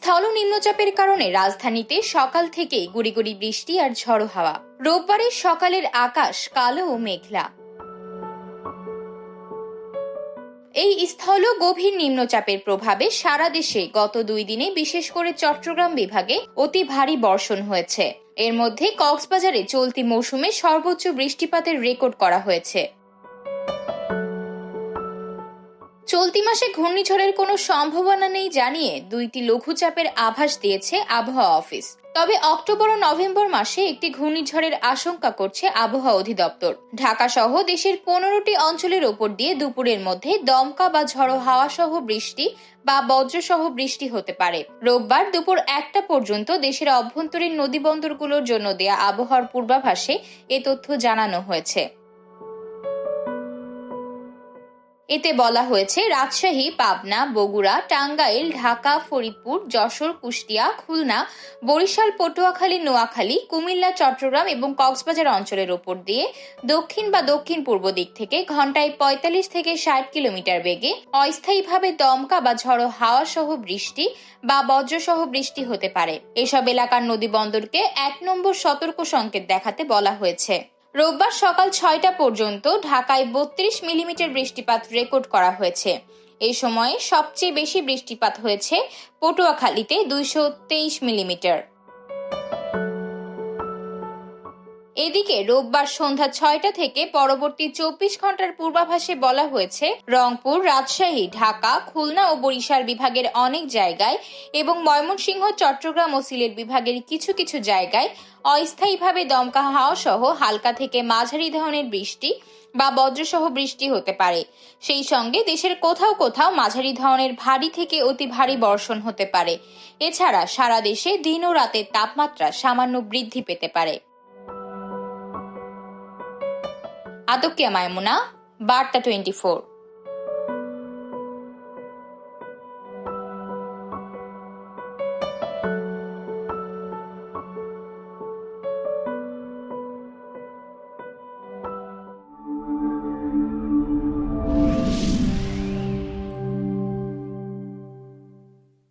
স্থল নিম্নচাপের কারণে রাজধানীতে সকাল থেকেই গুড়ি গুড়ি বৃষ্টি আর ঝড়ো হাওয়া। রোববারের সকালের আকাশ কালো ও মেঘলা। এই স্থল গভীর নিম্নচাপের প্রভাবে সারা দেশে গত 2 দিনে বিশেষ করে চট্টগ্রাম বিভাগে অতি ভারী বর্ষণ হয়েছে। এর মধ্যে কক্সবাজারে চলতি মৌসুমে সর্বোচ্চ বৃষ্টিপাতের রেকর্ড করা হয়েছে। চলতি মাসে ঘূর্ণিঝড়ের কোনো সম্ভাবনা নেই জানিয়ে 2টি লঘুচাপের আভাস দিয়েছে আবহাওয়া অফিস। তবে অক্টোবর ও নভেম্বর মাসে একটি ঘূর্ণিঝড়ের আশঙ্কা করছে আবহাওয়া অধিদপ্তর। ঢাকা সহ দেশের 15টি অঞ্চলের ওপর দিয়ে দুপুরের মধ্যে দমকা বা ঝড়ো হাওয়া সহ বৃষ্টি বা বজ্রসহ বৃষ্টি হতে পারে। রোববার দুপুর 1টা পর্যন্ত দেশের অভ্যন্তরীণ নদীবন্দরগুলোর জন্য দেয়া আবহাওয়ার পূর্বাভাসে এ তথ্য জানানো হয়েছে। এতে বলা হয়েছে, রাজশাহী, পাবনা, বগুড়া, টাঙ্গাইল, ঢাকা, ফরিদপুর, যশোর, কুষ্টিয়া, খুলনা, বরিশাল, পটুয়াখালী, নোয়াখালী, কুমিল্লা, চট্টগ্রাম এবং কক্সবাজার অঞ্চলের ওপর দিয়ে দক্ষিণ বা দক্ষিণ পূর্ব দিক থেকে ঘন্টায় 45 থেকে 60 কিলোমিটার বেগে অস্থায়ীভাবে দমকা বা ঝড়ো হাওয়া সহ বৃষ্টি বা বজ্রসহ বৃষ্টি হতে পারে। এসব এলাকার নদীবন্দরকে 1 নম্বর সতর্ক সংকেত দেখাতে বলা হয়েছে। রোববার সকাল 6টা পর্যন্ত ঢাকায় 32 মিলিমিটার বৃষ্টিপাত রেকর্ড করা হয়েছে। এই সময়ে সবচেয়ে বেশি বৃষ্টিপাত হয়েছে পটুয়াখালীতে 223 মিলিমিটার। এদিকে রোববার সন্ধ্যা 6টা থেকে পরবর্তী 24 ঘন্টার পূর্বাভাসে বলা হয়েছে, রংপুর, রাজশাহী, ঢাকা, খুলনা ও বরিশাল বিভাগের অনেক জায়গায় এবং ময়মনসিংহ, চট্টগ্রাম ও সিলেট বিভাগের কিছু কিছু জায়গায় অস্থায়ীভাবে দমকা হাওয়া সহ হালকা থেকে মাঝারি ধরনের বৃষ্টি বা বজ্রসহ বৃষ্টি হতে পারে। সেই সঙ্গে দেশের কোথাও কোথাও মাঝারি ধরনের ভারী থেকে অতি ভারী বর্ষণ হতে পারে। এছাড়া সারা দেশে দিন ও রাতের তাপমাত্রা সামান্য বৃদ্ধি পেতে পারে। আতকিয়া মাইমুনা, বার্তা 24।